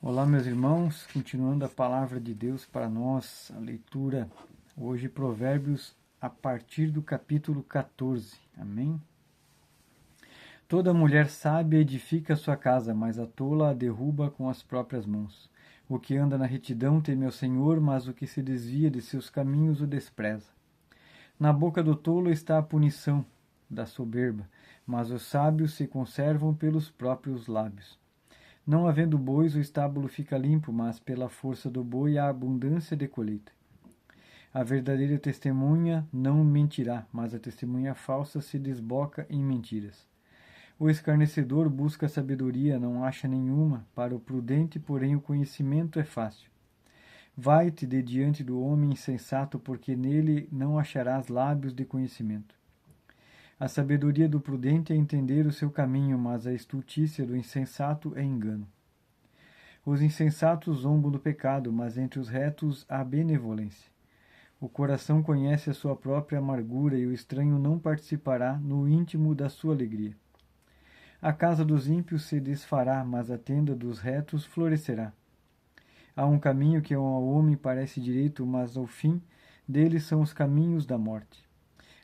Olá, meus irmãos, continuando a palavra de Deus para nós, a leitura hoje, Provérbios, a partir do capítulo 14. Amém? Toda mulher sábia edifica sua casa, mas a tola a derruba com as próprias mãos. O que anda na retidão teme ao Senhor, mas o que se desvia de seus caminhos o despreza. Na boca do tolo está a punição da soberba, mas os sábios se conservam pelos próprios lábios. Não havendo bois, o estábulo fica limpo, mas pela força do boi há abundância de colheita. A verdadeira testemunha não mentirá, mas a testemunha falsa se desboca em mentiras. O escarnecedor busca sabedoria, não acha nenhuma. Para o prudente, porém, o conhecimento é fácil. Vai-te de diante do homem insensato, porque nele não acharás lábios de conhecimento. A sabedoria do prudente é entender o seu caminho, mas a estultícia do insensato é engano. Os insensatos zombam do pecado, mas entre os retos há benevolência. O coração conhece a sua própria amargura e o estranho não participará no íntimo da sua alegria. A casa dos ímpios se desfará, mas a tenda dos retos florescerá. Há um caminho que ao homem parece direito, mas ao fim dele são os caminhos da morte.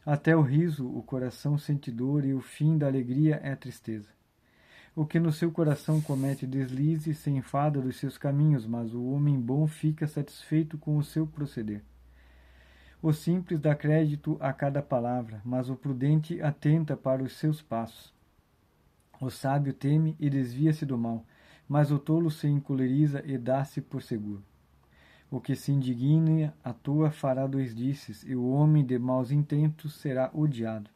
Até o riso, o coração sente dor, e o fim da alegria é tristeza. O que no seu coração comete deslize se enfada dos seus caminhos, mas o homem bom fica satisfeito com o seu proceder. O simples dá crédito a cada palavra, mas o prudente atenta para os seus passos. O sábio teme e desvia-se do mal, mas o tolo se encoleriza e dá-se por seguro. O que se indigna à toa fará doisdices, e o homem de maus intentos será odiado.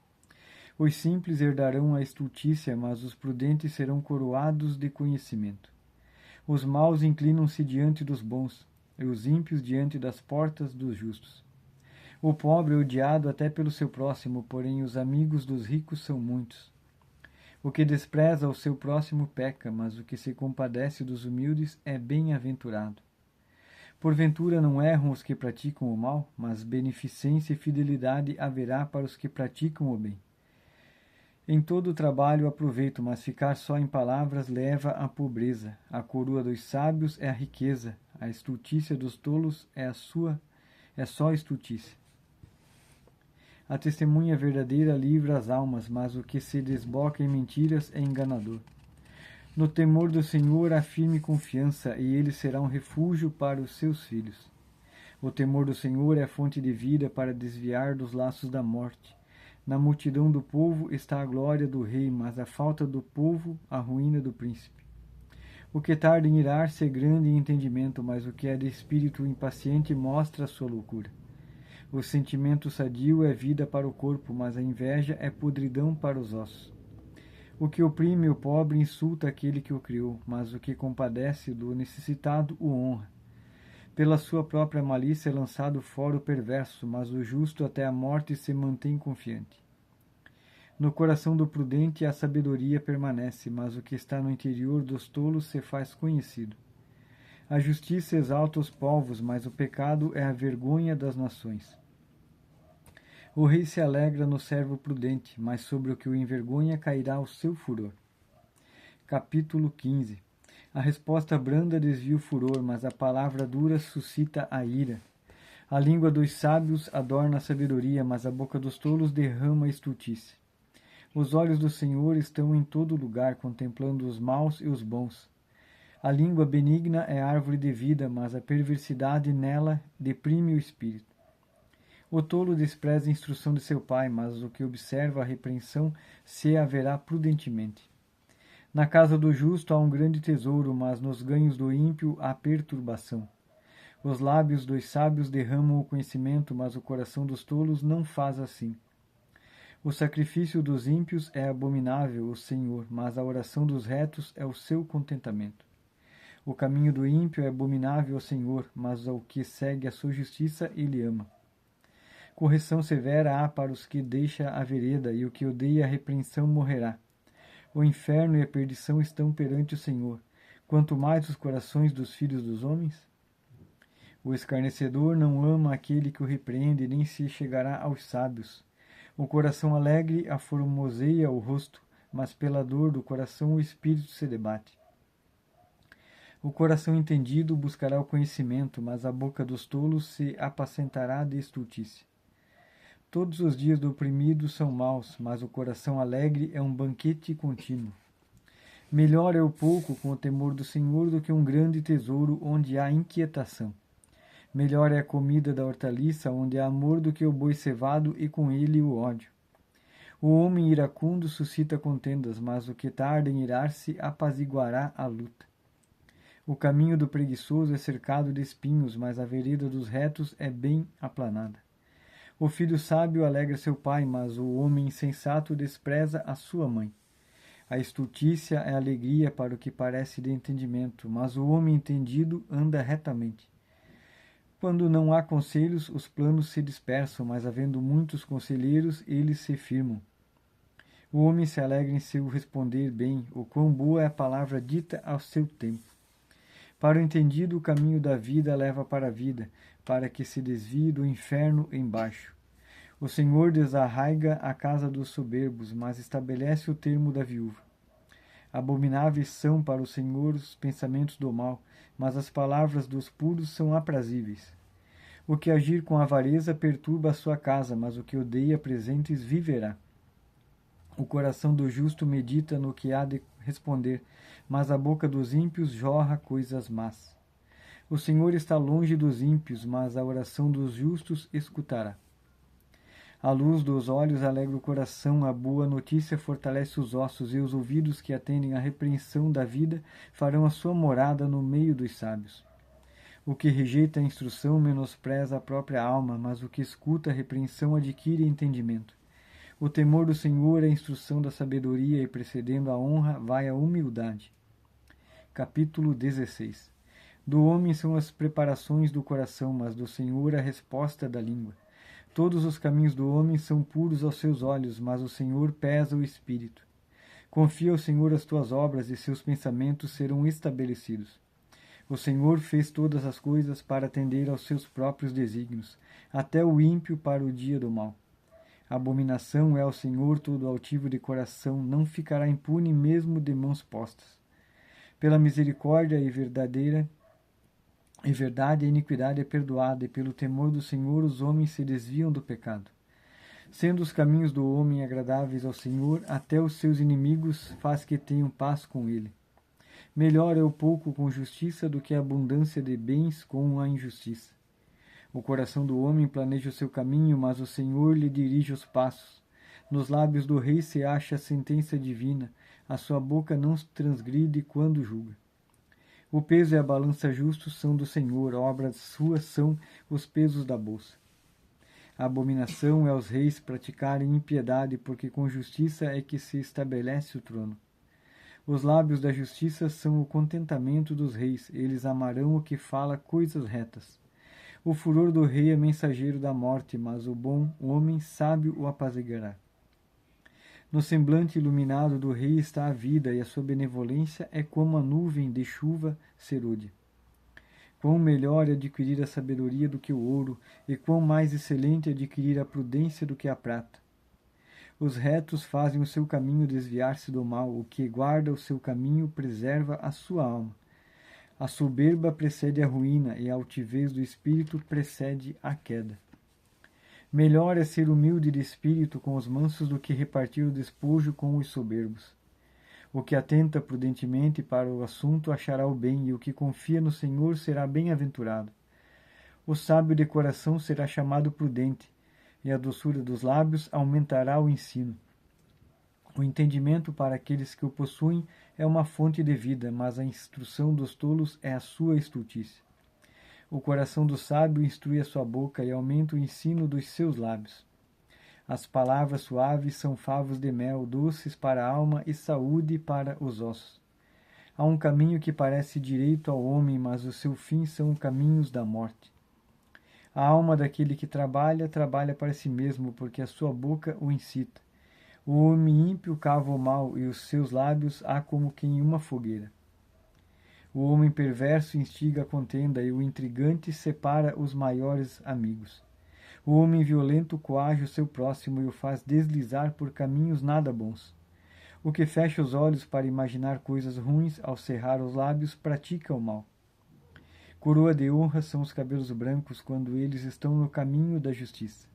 Os simples herdarão a estultícia, mas os prudentes serão coroados de conhecimento. Os maus inclinam-se diante dos bons, e os ímpios diante das portas dos justos. O pobre é odiado até pelo seu próximo, porém os amigos dos ricos são muitos. O que despreza o seu próximo peca, mas o que se compadece dos humildes é bem-aventurado. Porventura não erram os que praticam o mal, mas beneficência e fidelidade haverá para os que praticam o bem. Em todo o trabalho há proveito, mas ficar só em palavras leva à pobreza. A coroa dos sábios é a riqueza, a estultícia dos tolos é só estultícia. A testemunha verdadeira livra as almas, mas o que se desboca em mentiras é enganador. No temor do Senhor há firme confiança, e ele será um refúgio para os seus filhos. O temor do Senhor é fonte de vida para desviar dos laços da morte. Na multidão do povo está a glória do rei, mas a falta do povo a ruína do príncipe. O que tarda em irar-se é grande em entendimento, mas o que é de espírito impaciente mostra a sua loucura. O sentimento sadio é vida para o corpo, mas a inveja é podridão para os ossos. O que oprime o pobre insulta aquele que o criou, mas o que compadece do necessitado o honra. Pela sua própria malícia é lançado fora o perverso, mas o justo até a morte se mantém confiante. No coração do prudente a sabedoria permanece, mas o que está no interior dos tolos se faz conhecido. A justiça exalta os povos, mas o pecado é a vergonha das nações. O rei se alegra no servo prudente, mas sobre o que o envergonha cairá o seu furor. Capítulo 15. A resposta branda desvia o furor, mas a palavra dura suscita a ira. A língua dos sábios adorna a sabedoria, mas a boca dos tolos derrama a estultícia. Os olhos do Senhor estão em todo lugar, contemplando os maus e os bons. A língua benigna é árvore de vida, mas a perversidade nela deprime o espírito. O tolo despreza a instrução de seu pai, mas o que observa a repreensão se haverá prudentemente. Na casa do justo há um grande tesouro, mas nos ganhos do ímpio há perturbação. Os lábios dos sábios derramam o conhecimento, mas o coração dos tolos não faz assim. O sacrifício dos ímpios é abominável ao Senhor, mas a oração dos retos é o seu contentamento. O caminho do ímpio é abominável ao Senhor, mas ao que segue a sua justiça ele ama. Correção severa há para os que deixa a vereda, e o que odeia a repreensão morrerá. O inferno e a perdição estão perante o Senhor, quanto mais os corações dos filhos dos homens. O escarnecedor não ama aquele que o repreende, nem se chegará aos sábios. O coração alegre aformoseia o rosto, mas pela dor do coração o espírito se debate. O coração entendido buscará o conhecimento, mas a boca dos tolos se apacentará de estultícia. Todos os dias do oprimido são maus, mas o coração alegre é um banquete contínuo. Melhor é o pouco com o temor do Senhor do que um grande tesouro onde há inquietação. Melhor é a comida da hortaliça onde há amor do que o boi cevado e com ele o ódio. O homem iracundo suscita contendas, mas o que tarda em irar-se apaziguará a luta. O caminho do preguiçoso é cercado de espinhos, mas a vereda dos retos é bem aplanada. O filho sábio alegra seu pai, mas o homem insensato despreza a sua mãe. A estultícia é alegria para o que parece de entendimento, mas o homem entendido anda retamente. Quando não há conselhos, os planos se dispersam, mas havendo muitos conselheiros, eles se firmam. O homem se alegra em seu responder bem, o quão boa é a palavra dita ao seu tempo. Para o entendido, o caminho da vida leva para a vida, para que se desvie do inferno embaixo. O Senhor desarraiga a casa dos soberbos, mas estabelece o termo da viúva. Abomináveis são para o Senhor os pensamentos do mal, mas as palavras dos puros são aprazíveis. O que agir com avareza perturba a sua casa, mas o que odeia presentes viverá. O coração do justo medita no que há de responder, mas a boca dos ímpios jorra coisas más. O Senhor está longe dos ímpios, mas a oração dos justos escutará. A luz dos olhos alegra o coração, a boa notícia fortalece os ossos, e os ouvidos que atendem à repreensão da vida farão a sua morada no meio dos sábios. O que rejeita a instrução menospreza a própria alma, mas o que escuta a repreensão adquire entendimento. O temor do Senhor é a instrução da sabedoria, e precedendo a honra vai a humildade. Capítulo 16. Do homem são as preparações do coração, mas do Senhor a resposta da língua. Todos os caminhos do homem são puros aos seus olhos, mas o Senhor pesa o espírito. Confia ao Senhor as tuas obras, e seus pensamentos serão estabelecidos. O Senhor fez todas as coisas para atender aos seus próprios desígnios, até o ímpio para o dia do mal. A abominação é ao Senhor todo altivo de coração, não ficará impune mesmo de mãos postas. Pela misericórdia e verdade a iniquidade é perdoada, e pelo temor do Senhor os homens se desviam do pecado. Sendo os caminhos do homem agradáveis ao Senhor, até os seus inimigos faz que tenham paz com ele. Melhor é o pouco com justiça do que a abundância de bens com a injustiça. O coração do homem planeja o seu caminho, mas o Senhor lhe dirige os passos. Nos lábios do rei se acha a sentença divina, a sua boca não transgride quando julga. O peso e a balança justos são do Senhor, obras suas são os pesos da bolsa. A abominação é aos reis praticarem impiedade, porque com justiça é que se estabelece o trono. Os lábios da justiça são o contentamento dos reis, eles amarão o que fala coisas retas. O furor do rei é mensageiro da morte, mas o bom homem sábio o apaziguará. No semblante iluminado do rei está a vida, e a sua benevolência é como a nuvem de chuva serúdia. Quão melhor é adquirir a sabedoria do que o ouro, e quão mais excelente é adquirir a prudência do que a prata. Os retos fazem o seu caminho desviar-se do mal, o que guarda o seu caminho preserva a sua alma. A soberba precede a ruína, e a altivez do espírito precede a queda. Melhor é ser humilde de espírito com os mansos do que repartir o despojo com os soberbos. O que atenta prudentemente para o assunto achará o bem, e o que confia no Senhor será bem-aventurado. O sábio de coração será chamado prudente, e a doçura dos lábios aumentará o ensino. O entendimento para aqueles que o possuem é uma fonte de vida, mas a instrução dos tolos é a sua estultícia. O coração do sábio instrui a sua boca e aumenta o ensino dos seus lábios. As palavras suaves são favos de mel, doces para a alma e saúde para os ossos. Há um caminho que parece direito ao homem, mas o seu fim são caminhos da morte. A alma daquele que trabalha, trabalha para si mesmo, porque a sua boca o incita. O homem ímpio cava o mal, e os seus lábios há como que em uma fogueira. O homem perverso instiga a contenda, e o intrigante separa os maiores amigos. O homem violento coage o seu próximo e o faz deslizar por caminhos nada bons. O que fecha os olhos para imaginar coisas ruins, ao cerrar os lábios, pratica o mal. Coroa de honra são os cabelos brancos quando eles estão no caminho da justiça.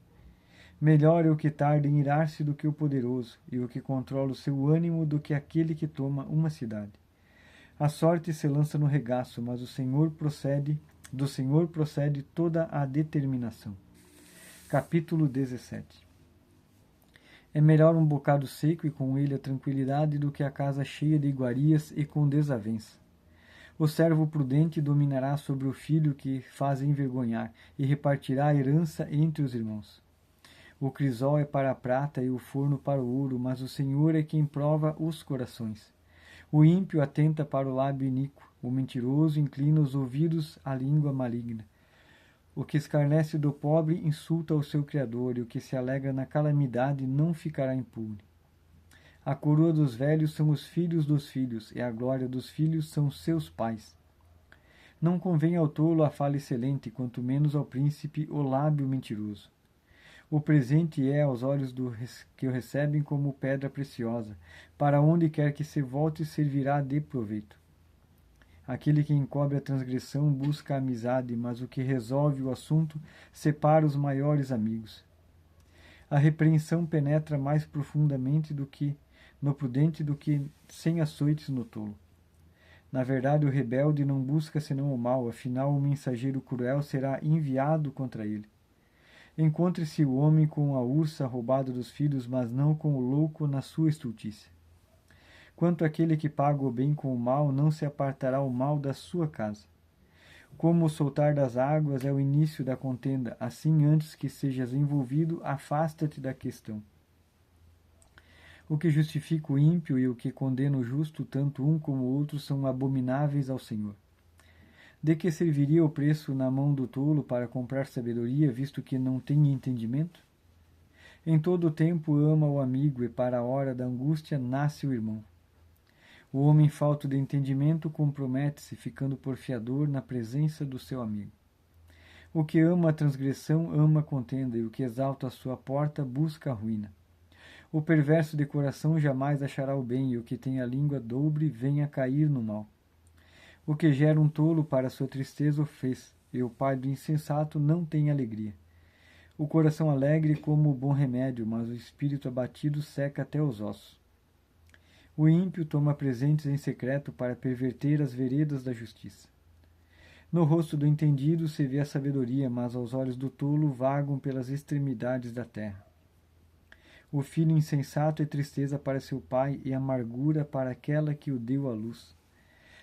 Melhor é o que tarda em irar-se do que o poderoso, e o que controla o seu ânimo do que aquele que toma uma cidade. A sorte se lança no regaço, mas do Senhor procede toda a determinação. Capítulo 17. É melhor um bocado seco e com ele a tranquilidade do que a casa cheia de iguarias e com desavença. O servo prudente dominará sobre o filho que faz envergonhar e repartirá a herança entre os irmãos. O crisol é para a prata e o forno para o ouro, mas o Senhor é quem prova os corações. O ímpio atenta para o lábio iníquo, o mentiroso inclina os ouvidos à língua maligna. O que escarnece do pobre insulta o seu Criador, e o que se alegra na calamidade não ficará impune. A coroa dos velhos são os filhos dos filhos, e a glória dos filhos são seus pais. Não convém ao tolo a fala excelente, quanto menos ao príncipe o lábio mentiroso. O presente é aos olhos que o recebem como pedra preciosa, para onde quer que se volte servirá de proveito. Aquele que encobre a transgressão busca a amizade, mas o que resolve o assunto separa os maiores amigos. A repreensão penetra mais profundamente no prudente do que 100 açoites no tolo. Na verdade, o rebelde não busca senão o mal, afinal o mensageiro cruel será enviado contra ele. Encontre-se o homem com a ursa roubada dos filhos, mas não com o louco na sua estultícia. Quanto àquele que paga o bem com o mal, não se apartará o mal da sua casa. Como o soltar das águas é o início da contenda, assim antes que sejas envolvido, afasta-te da questão. O que justifica o ímpio e o que condena o justo, tanto um como o outro, são abomináveis ao Senhor. De que serviria o preço na mão do tolo para comprar sabedoria, visto que não tem entendimento? Em todo o tempo ama o amigo, e para a hora da angústia nasce o irmão. O homem falto de entendimento compromete-se, ficando por fiador na presença do seu amigo. O que ama a transgressão ama a contenda, e o que exalta a sua porta busca a ruína. O perverso de coração jamais achará o bem, e o que tem a língua dobre vem a cair no mal. O que gera um tolo para sua tristeza o fez, e o pai do insensato não tem alegria. O coração alegre como o bom remédio, mas o espírito abatido seca até os ossos. O ímpio toma presentes em secreto para perverter as veredas da justiça. No rosto do entendido se vê a sabedoria, mas aos olhos do tolo vagam pelas extremidades da terra. O filho insensato é tristeza para seu pai e amargura para aquela que o deu à luz.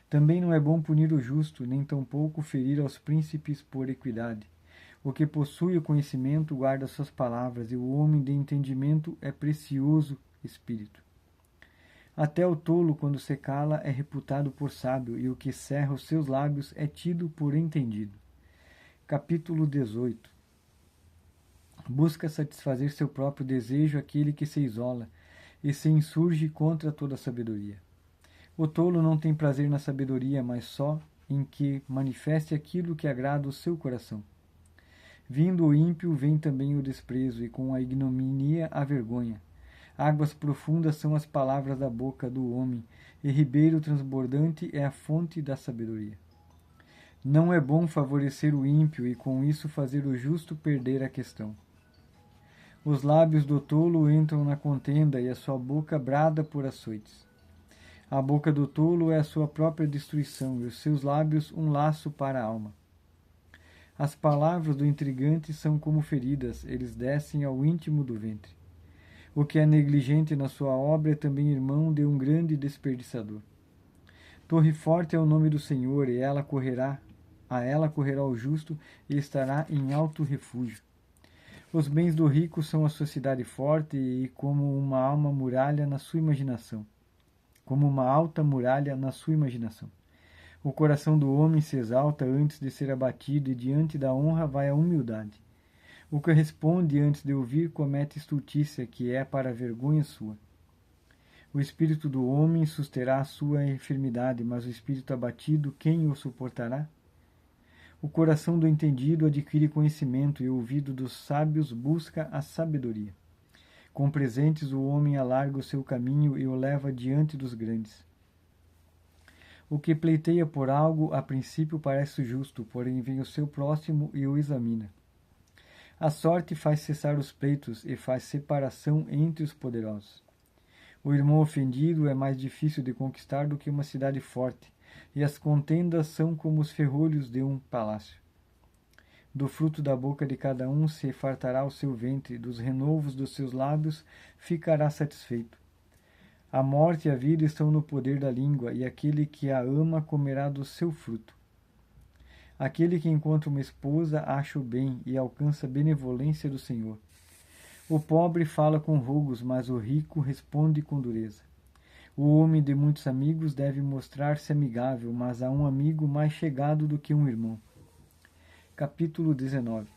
Também não é bom punir o justo, nem tampouco ferir aos príncipes por equidade. O que possui o conhecimento guarda suas palavras, e o homem de entendimento é precioso espírito. Até o tolo, quando se cala, é reputado por sábio, e o que cerra os seus lábios é tido por entendido. Capítulo 18. Busca satisfazer seu próprio desejo aquele que se isola, e se insurge contra toda a sabedoria. O tolo não tem prazer na sabedoria, mas só em que manifeste aquilo que agrada o seu coração. Vindo o ímpio, vem também o desprezo, e com a ignomínia a vergonha. Águas profundas são as palavras da boca do homem, e ribeiro transbordante é a fonte da sabedoria. Não é bom favorecer o ímpio e com isso fazer o justo perder a questão. Os lábios do tolo entram na contenda, e a sua boca brada por açoites. A boca do tolo é a sua própria destruição, e os seus lábios um laço para a alma. As palavras do intrigante são como feridas, eles descem ao íntimo do ventre. O que é negligente na sua obra é também irmão de um grande desperdiçador. Torre forte é o nome do Senhor, e a ela correrá o justo, e estará em alto refúgio. Os bens do rico são a sua cidade forte, e como uma alma muralha na sua imaginação. Como uma alta muralha na sua imaginação. O coração do homem se exalta antes de ser abatido, e diante da honra vai a humildade. O que responde antes de ouvir comete estultícia, que é para a vergonha sua. O espírito do homem susterá a sua enfermidade, mas o espírito abatido, quem o suportará? O coração do entendido adquire conhecimento, e o ouvido dos sábios busca a sabedoria. Com presentes o homem alarga o seu caminho e o leva diante dos grandes. O que pleiteia por algo, a princípio parece justo, porém vem o seu próximo e o examina. A sorte faz cessar os pleitos e faz separação entre os poderosos. O irmão ofendido é mais difícil de conquistar do que uma cidade forte, e as contendas são como os ferrolhos de um palácio. Do fruto da boca de cada um se fartará o seu ventre, dos renovos dos seus lábios ficará satisfeito. A morte e a vida estão no poder da língua, e aquele que a ama comerá do seu fruto. Aquele que encontra uma esposa acha o bem e alcança a benevolência do Senhor. O pobre fala com rogos, mas o rico responde com dureza. O homem de muitos amigos deve mostrar-se amigável, mas há um amigo mais chegado do que um irmão. Capítulo 19.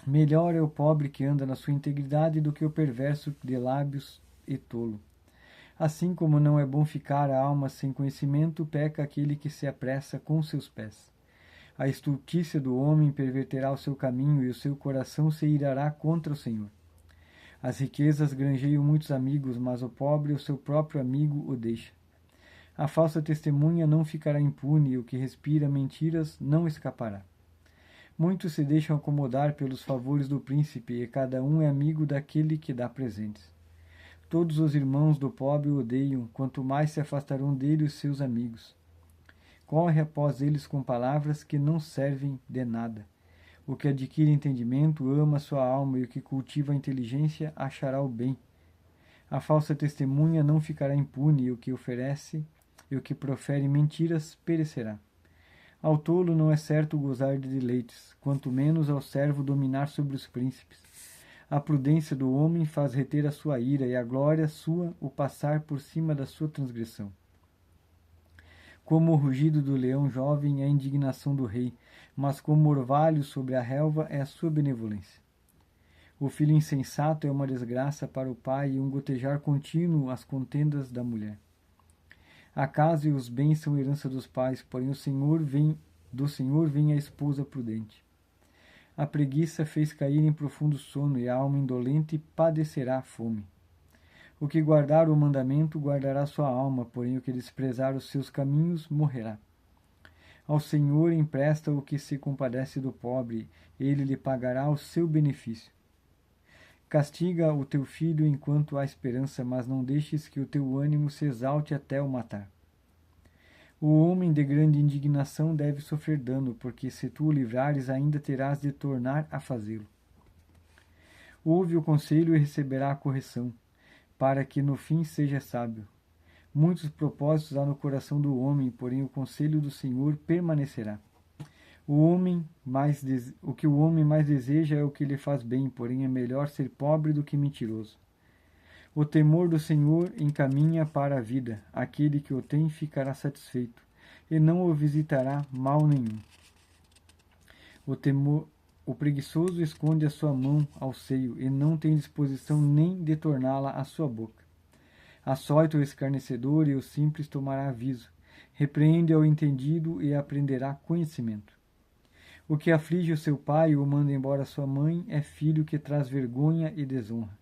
Melhor é o pobre que anda na sua integridade do que o perverso de lábios e tolo. Assim como não é bom ficar a alma sem conhecimento, peca aquele que se apressa com seus pés. A estultícia do homem perverterá o seu caminho e o seu coração se irará contra o Senhor. As riquezas granjeiam muitos amigos, mas o pobre o seu próprio amigo o deixa. A falsa testemunha não ficará impune e o que respira mentiras não escapará. Muitos se deixam acomodar pelos favores do príncipe e cada um é amigo daquele que dá presentes. Todos os irmãos do pobre o odeiam, quanto mais se afastarão dele os seus amigos. Corre após eles com palavras que não servem de nada. O que adquire entendimento ama sua alma e o que cultiva a inteligência achará o bem. A falsa testemunha não ficará impune e o que oferece e o que profere mentiras perecerá. Ao tolo não é certo gozar de deleites, quanto menos ao servo dominar sobre os príncipes. A prudência do homem faz reter a sua ira, e a glória sua o passar por cima da sua transgressão. Como o rugido do leão jovem é a indignação do rei, mas como orvalho sobre a relva é a sua benevolência. O filho insensato é uma desgraça para o pai e um gotejar contínuo às contendas da mulher. A casa e os bens são herança dos pais, porém do Senhor vem a esposa prudente. A preguiça fez cair em profundo sono, e a alma indolente padecerá fome. O que guardar o mandamento guardará sua alma, porém o que desprezar os seus caminhos morrerá. Ao Senhor empresta o que se compadece do pobre, ele lhe pagará o seu benefício. Castiga o teu filho enquanto há esperança, mas não deixes que o teu ânimo se exalte até o matar. O homem de grande indignação deve sofrer dano, porque se tu o livrares, ainda terás de tornar a fazê-lo. Ouve o conselho e receberá a correção, para que no fim seja sábio. Muitos propósitos há no coração do homem, porém o conselho do Senhor permanecerá. O que o homem mais deseja é o que lhe faz bem, porém é melhor ser pobre do que mentiroso. O temor do Senhor encaminha para a vida, aquele que o tem ficará satisfeito, e não o visitará mal nenhum. O preguiçoso esconde a sua mão ao seio, e não tem disposição nem de torná-la à sua boca. Açoita o escarnecedor, e o simples tomará aviso. Repreende ao entendido, e aprenderá conhecimento. O que aflige o seu pai e o manda embora sua mãe é filho que traz vergonha e desonra.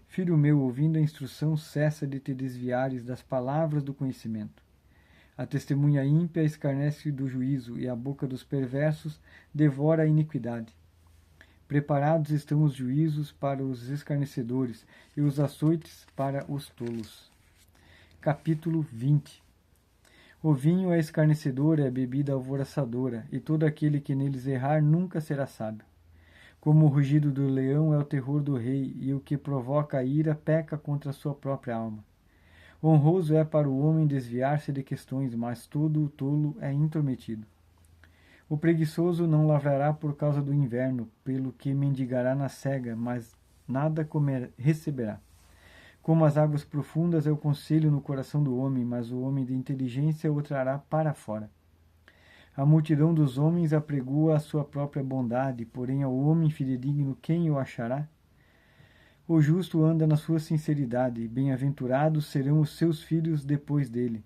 Filho meu, ouvindo a instrução, cessa de te desviares das palavras do conhecimento. A testemunha ímpia escarnece do juízo, e a boca dos perversos devora a iniquidade. Preparados estão os juízos para os escarnecedores, e os açoites para os tolos. Capítulo 20. O vinho é escarnecedor, é a bebida alvoroçadora, e todo aquele que neles errar nunca será sábio. Como o rugido do leão é o terror do rei, e o que provoca a ira peca contra a sua própria alma. Honroso é para o homem desviar-se de questões, mas todo o tolo é intrometido. O preguiçoso não lavrará por causa do inverno, pelo que mendigará na cega, mas nada receberá. Como as águas profundas é o conselho no coração do homem, mas o homem de inteligência o trará para fora. A multidão dos homens apregoa a sua própria bondade, porém ao homem fidedigno quem o achará? O justo anda na sua sinceridade, e bem-aventurados serão os seus filhos depois dele.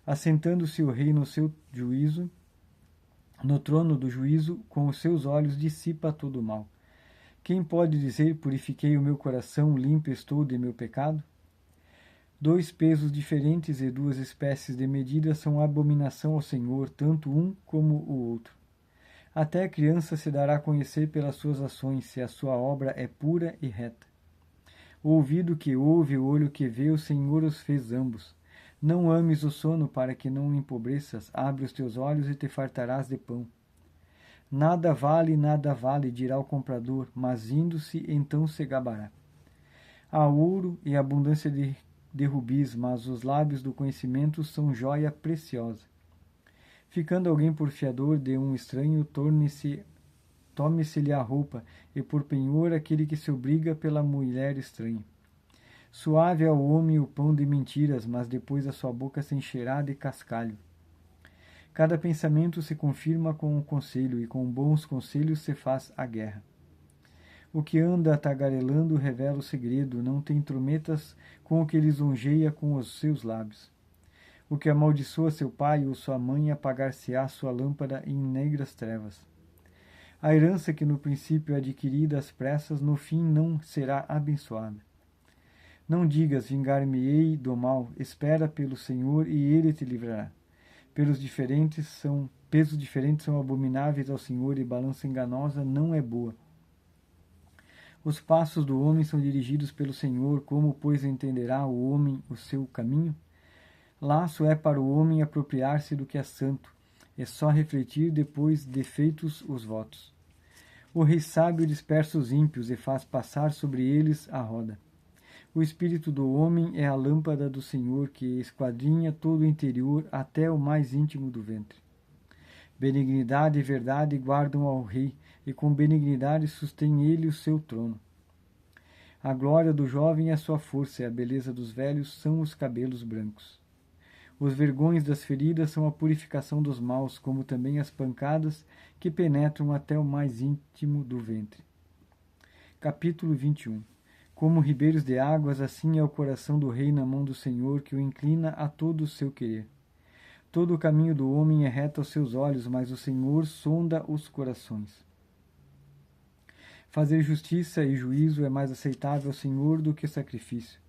Assentando-se o rei no seu juízo, no trono do juízo, com os seus olhos dissipa todo o mal. Quem pode dizer, purifiquei o meu coração, limpo estou de meu pecado? 2 pesos diferentes e 2 espécies de medida são abominação ao Senhor, tanto um como o outro. Até a criança se dará a conhecer pelas suas ações, se a sua obra é pura e reta. O ouvido que ouve, o olho que vê, o Senhor os fez ambos. Não ames o sono para que não empobreças, abre os teus olhos e te fartarás de pão. Nada vale, dirá o comprador, mas indo-se, então se gabará. Há ouro e abundância de rubis, mas os lábios do conhecimento são joia preciosa. Ficando alguém por fiador de um estranho, tome-se-lhe a roupa, e por penhor aquele que se obriga pela mulher estranha. Suave é o homem o pão de mentiras, mas depois a sua boca se encherá de cascalho. Cada pensamento se confirma com o conselho, e com bons conselhos se faz a guerra. O que anda tagarelando revela o segredo, não te intrometas com o que lisonjeia com os seus lábios. O que amaldiçoa seu pai ou sua mãe, apagar-se-á sua lâmpada em negras trevas. A herança que no princípio é adquirida às pressas, no fim não será abençoada. Não digas, vingar-me-ei do mal, espera pelo Senhor e ele te livrará. Pesos diferentes são abomináveis ao Senhor e balança enganosa não é boa. Os passos do homem são dirigidos pelo Senhor, como, pois, entenderá o homem o seu caminho? Laço é para o homem apropriar-se do que é santo, é só refletir depois de feitos os votos. O rei sábio dispersa os ímpios e faz passar sobre eles a roda. O espírito do homem é a lâmpada do Senhor que esquadrinha todo o interior até o mais íntimo do ventre. Benignidade e verdade guardam ao rei, e com benignidade sustém ele o seu trono. A glória do jovem é a sua força, e a beleza dos velhos são os cabelos brancos. Os vergões das feridas são a purificação dos maus, como também as pancadas que penetram até o mais íntimo do ventre. Capítulo 21. Como ribeiros de águas, assim é o coração do rei na mão do Senhor, que o inclina a todo o seu querer. Todo o caminho do homem é reto aos seus olhos, mas o Senhor sonda os corações. Fazer justiça e juízo é mais aceitável ao Senhor do que sacrifício.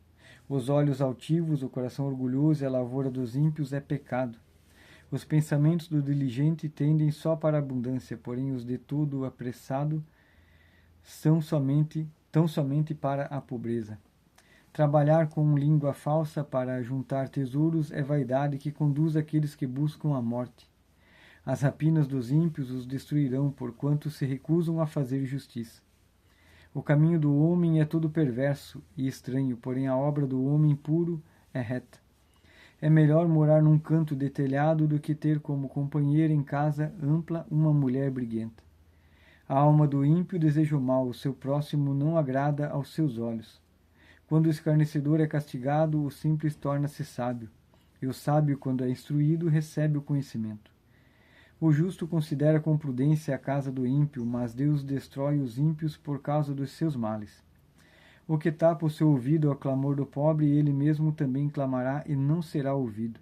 Os olhos altivos, o coração orgulhoso e a lavoura dos ímpios é pecado. Os pensamentos do diligente tendem só para a abundância, porém os de todo apressado tão somente para a pobreza. Trabalhar com língua falsa para juntar tesouros é vaidade que conduz aqueles que buscam a morte. As rapinas dos ímpios os destruirão, porquanto se recusam a fazer justiça. O caminho do homem é todo perverso e estranho, porém a obra do homem puro é reta. É melhor morar num canto de telhado do que ter como companheira em casa ampla uma mulher briguenta. A alma do ímpio deseja o mal, o seu próximo não agrada aos seus olhos. Quando o escarnecedor é castigado, o simples torna-se sábio, e o sábio, quando é instruído, recebe o conhecimento. O justo considera com prudência a casa do ímpio, mas Deus destrói os ímpios por causa dos seus males. O que tapa o seu ouvido ao clamor do pobre, ele mesmo também clamará e não será ouvido.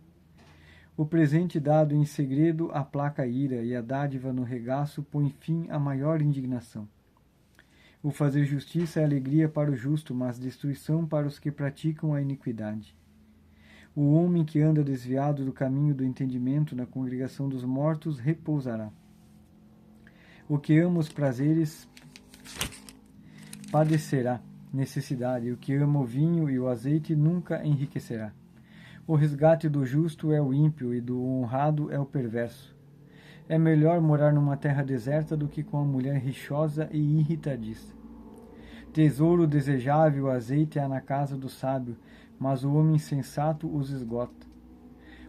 O presente dado em segredo aplaca a ira, e a dádiva no regaço põe fim à maior indignação. O fazer justiça é alegria para o justo, mas destruição para os que praticam a iniquidade. O homem que anda desviado do caminho do entendimento na congregação dos mortos repousará. O que ama os prazeres padecerá necessidade, o que ama o vinho e o azeite nunca enriquecerá. O resgate do justo é o ímpio e do honrado é o perverso. É melhor morar numa terra deserta do que com a mulher rixosa e irritadiça. Tesouro desejável, azeite há na casa do sábio, mas o homem insensato os esgota.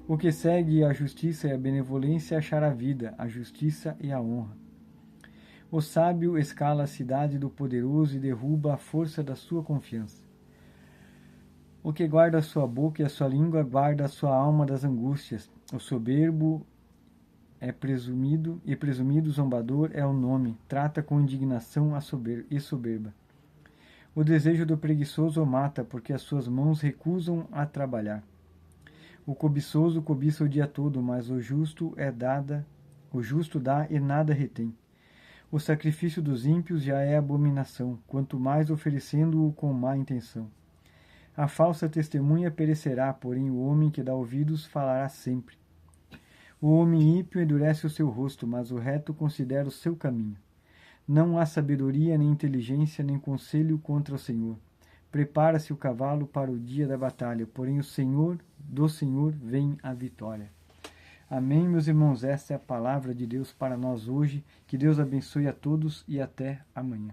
O que segue a justiça e a benevolência achará a vida, a justiça e a honra. O sábio escala a cidade do poderoso e derruba a força da sua confiança. O que guarda a sua boca e a sua língua guarda a sua alma das angústias. O soberbo é presumido, e presumido zombador é o nome, trata com indignação e soberba. O desejo do preguiçoso o mata, porque as suas mãos recusam a trabalhar. O cobiçoso cobiça o dia todo, mas o justo dá e nada retém. O sacrifício dos ímpios já é abominação, quanto mais oferecendo-o com má intenção. A falsa testemunha perecerá, porém o homem que dá ouvidos falará sempre. O homem ímpio endurece o seu rosto, mas o reto considera o seu caminho. Não há sabedoria, nem inteligência, nem conselho contra o Senhor. Prepara-se o cavalo para o dia da batalha, porém do Senhor vem a vitória. Amém, meus irmãos? Esta é a palavra de Deus para nós hoje. Que Deus abençoe a todos e até amanhã.